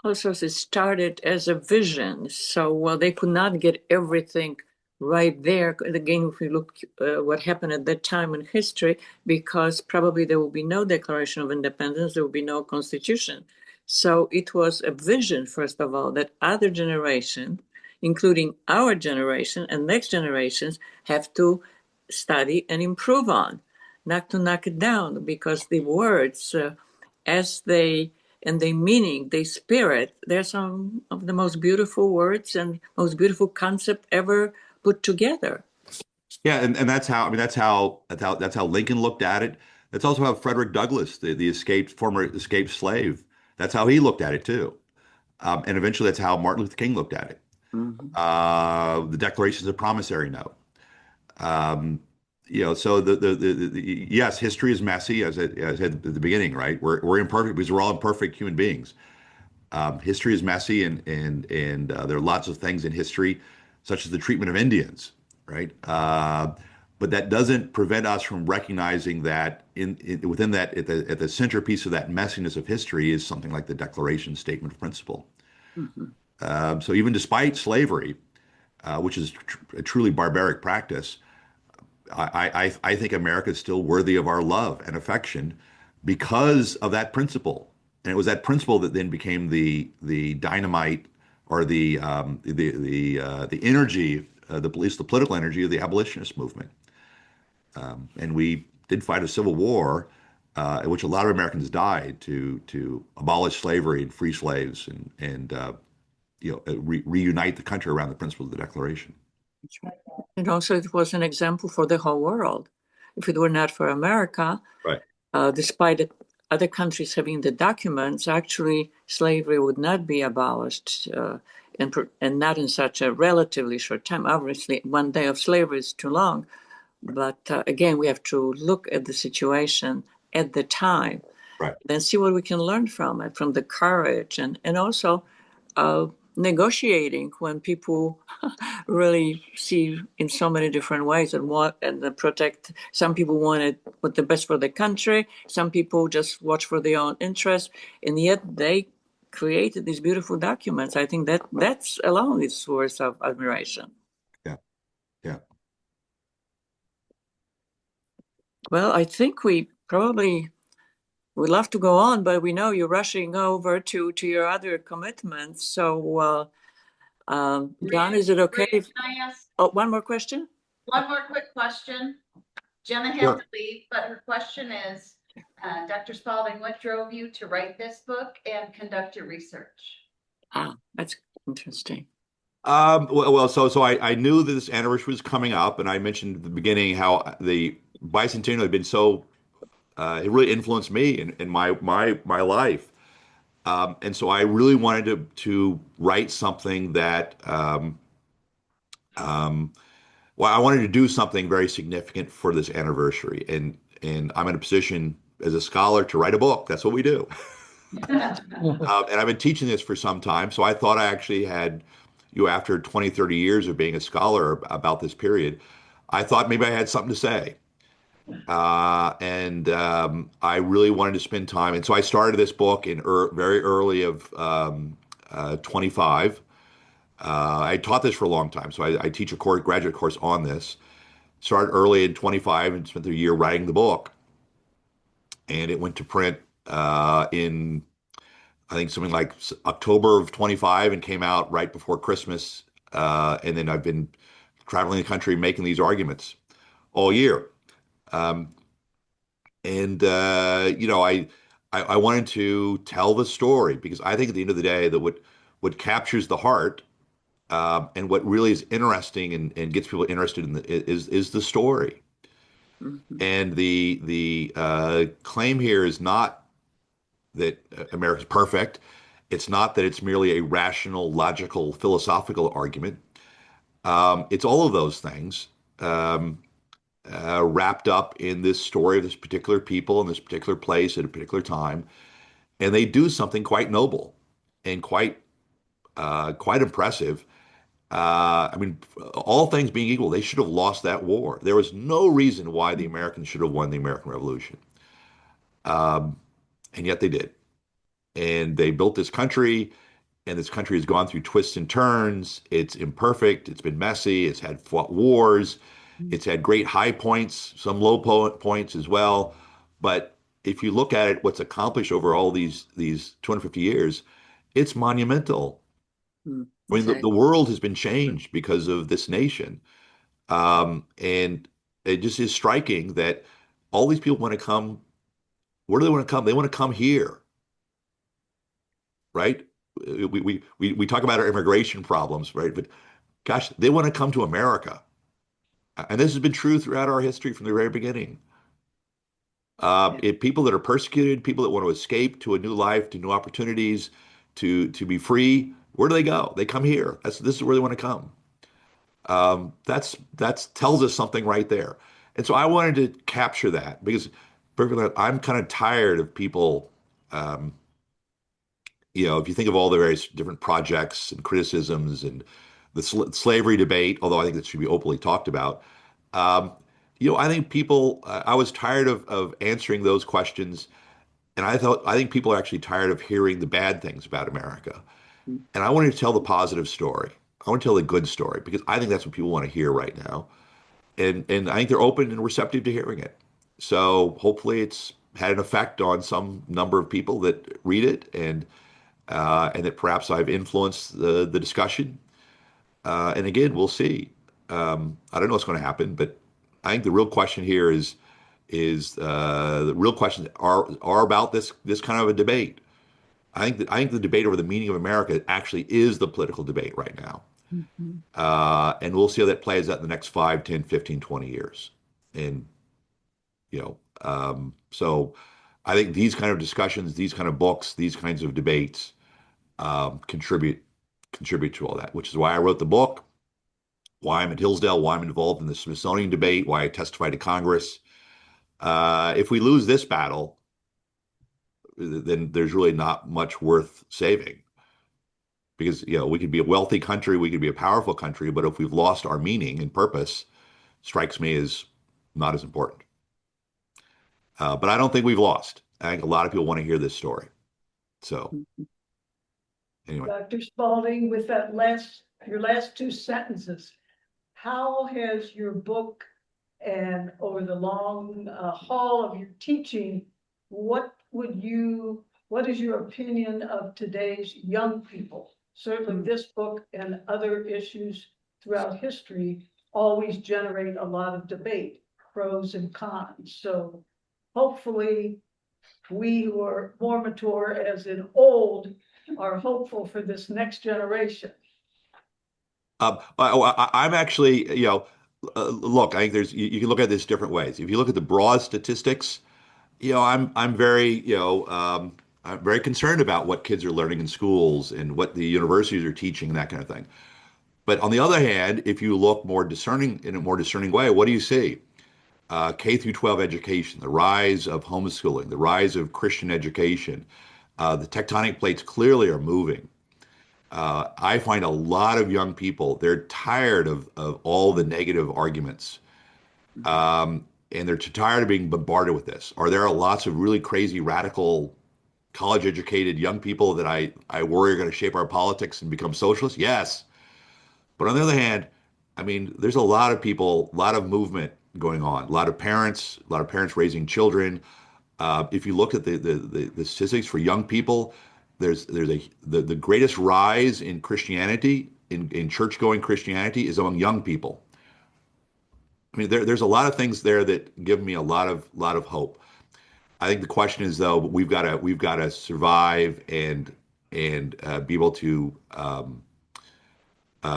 Also, it started as a vision, so they could not get everything right there. And again, if we look what happened at that time in history, because probably there will be no Declaration of Independence, there will be no Constitution. So it was a vision, first of all, that other generation, including our generation and next generations, have to study and improve on, not to knock it down, because the words, as they and their meaning, their spirit, they're some of the most beautiful words and most beautiful concept ever put together.
Yeah, and that's how Lincoln looked at it. That's also how Frederick Douglass, the former escaped slave, that's how he looked at it too. And eventually that's how Martin Luther King looked at it. Mm-hmm. The Declaration is a promissory note. So yes, history is messy, as I said at the beginning, right? We're imperfect because we're all imperfect human beings. History is messy, and there are lots of things in history, such as the treatment of Indians, right? But that doesn't prevent us from recognizing that within that, at the centerpiece of that messiness of history is something like the Declaration Statement of Principle. Mm-hmm. So even despite slavery, which is a truly barbaric practice, I think America is still worthy of our love and affection because of that principle. And it was that principle that then became the dynamite, or the energy, at least the political energy of the abolitionist movement. And we did fight a civil war in which a lot of Americans died to abolish slavery and free slaves and reunite the country around the principle of the Declaration.
That's right. And also it was an example for the whole world. If it were not for America,
right,
despite other countries having the documents, actually slavery would not be abolished, and not in such a relatively short time. Obviously, 1 day of slavery is too long. But again, we have to look at the situation at the time,
right,
then see what we can learn from it, from the courage and also negotiating when people really see in so many different ways and protect. Some people wanted what the best for the country. Some people just watch for their own interests, and yet they created these beautiful documents. I think that's alone is source of admiration.
Yeah.
Well, I think we probably would love to go on, but we know you're rushing over to your other commitments. So, John, is it okay?
Can I ask
One more question?
one more quick question? Jenna has to leave, but her question is, Dr. Spalding, what drove you to write this book and conduct your research?
That's interesting.
So I knew that this anniversary was coming up, and I mentioned at the beginning how the bicentennial had been so it really influenced me in my life, and so I really wanted to write something that I wanted to do something very significant for this anniversary, and I'm in a position as a scholar to write a book. That's what we do. And I've been teaching this for some time, so I thought I actually had, after 20, 30 years of being a scholar about this period, I thought maybe I had something to say. And I really wanted to spend time. And so I started this book in very early of 25. I taught this for a long time, so I teach a graduate course on this. Started early in 25 and spent the year writing the book. And it went to print in, I think, something like October of 25 and came out right before Christmas. And then I've been traveling the country making these arguments all year. I wanted to tell the story because I think at the end of the day that what captures the heart and what really is interesting and gets people interested in is the story. And the claim here is not that America's perfect. It's not that it's merely a rational, logical, philosophical argument. It's all of those things wrapped up in this story of this particular people in this particular place at a particular time, and they do something quite noble and quite impressive. I mean, all things being equal, they should have lost that war. There was no reason why the Americans should have won the American Revolution. And yet they did. And they built this country, and this country has gone through twists and turns. It's imperfect. It's been messy. It's had fought wars. It's had great high points, some low points as well. But if you look at it, what's accomplished over all these 250 years, it's monumental. I mean, the world has been changed because of this nation. And it just is striking that all these people want to come. Where do they want to come? They want to come here, right? We talk about our immigration problems, right? But gosh, they want to come to America. And this has been true throughout our history from the very beginning. People that are persecuted, people that want to escape to a new life, to new opportunities, to be free, where do they go? They come here. This is where they want to come. That tells us something right there. And so I wanted to capture that because I'm kind of tired of people, if you think of all the various different projects and criticisms and the slavery debate, although I think that should be openly talked about. I think people, I was tired of answering those questions. And I think people are actually tired of hearing the bad things about America. And I wanted to tell the positive story. I want to tell the good story because I think that's what people want to hear right now. And I think they're open and receptive to hearing it. So hopefully it's had an effect on some number of people that read it and that perhaps I've influenced the discussion. And again, we'll see. I don't know what's going to happen, but I think the real question here is the real questions are about this kind of a debate. I think the debate over the meaning of America actually is the political debate right now. And we'll see how that plays out in the next 5, 10, 15, 20 years. And, so I think these kind of discussions, these kind of books, these kinds of debates contribute to all that, which is why I wrote the book, why I'm at Hillsdale, why I'm involved in the Smithsonian debate, why I testified to Congress. If we lose this battle, then there's really not much worth saving. Because, we could be a wealthy country, we could be a powerful country, but if we've lost our meaning and purpose, strikes me as not as important. But I don't think we've lost. I think a lot of people want to hear this story. So, anyway.
Dr. Spalding, with your last two sentences, how has your book and over the long haul of your teaching, what is your opinion of today's young people? Certainly this book and other issues throughout history always generate a lot of debate, pros and cons. So hopefully we who are more mature, as in old, are hopeful for this next generation.
I'm actually, look, I think you can look at this different ways. If you look at the broad statistics, I'm very, I'm very concerned about what kids are learning in schools and what the universities are teaching and that kind of thing. But on the other hand, if you look in a more discerning way, what do you see? K through 12 education, the rise of homeschooling, the rise of Christian education, the tectonic plates clearly are moving. I find a lot of young people, they're tired of all the negative arguments. And they're tired of being bombarded with this. Are there lots of really crazy, radical, college-educated young people that I worry are going to shape our politics and become socialists? Yes. But on the other hand, I mean, there's a lot of people, a lot of movement going on, a lot of parents raising children. If you look at the statistics for young people, the greatest rise in Christianity, in church-going Christianity, is among young people. I mean, there's a lot of things there that give me a lot of hope. I think the question is, though, we've got to survive and be able to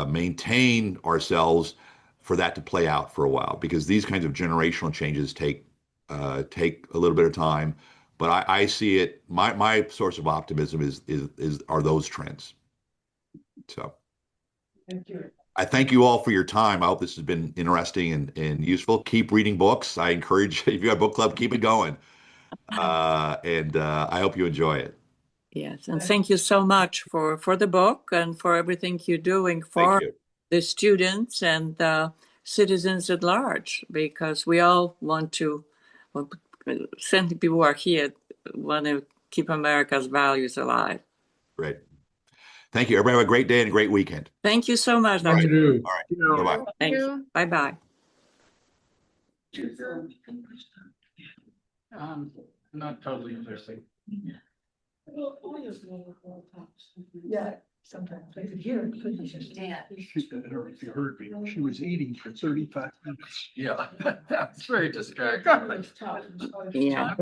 maintain ourselves for that to play out for a while, because these kinds of generational changes take a little bit of time. But I see it. My source of optimism are those trends. So
Thank you.
I thank you all for your time. I hope this has been interesting and useful. Keep reading books. I encourage, if you have a book club, keep it going. And I hope you enjoy it.
Yes, and thank you so much for the book and for everything you're doing for
Thank you.
the students and citizens at large, because we all want to, well, certainly people who are here want to keep America's values alive.
Great. Thank you. Everybody have a great day and a great weekend.
Thank you so much,
I
Dr.
do.
All right. Bye-bye.
Thank you. Bye-bye.
Not totally interesting.
Yeah, sometimes I could hear it, couldn't you?
Yeah.
I don't know if you heard me. She was eating for 35 minutes.
Yeah, that's very distracting.
Yeah.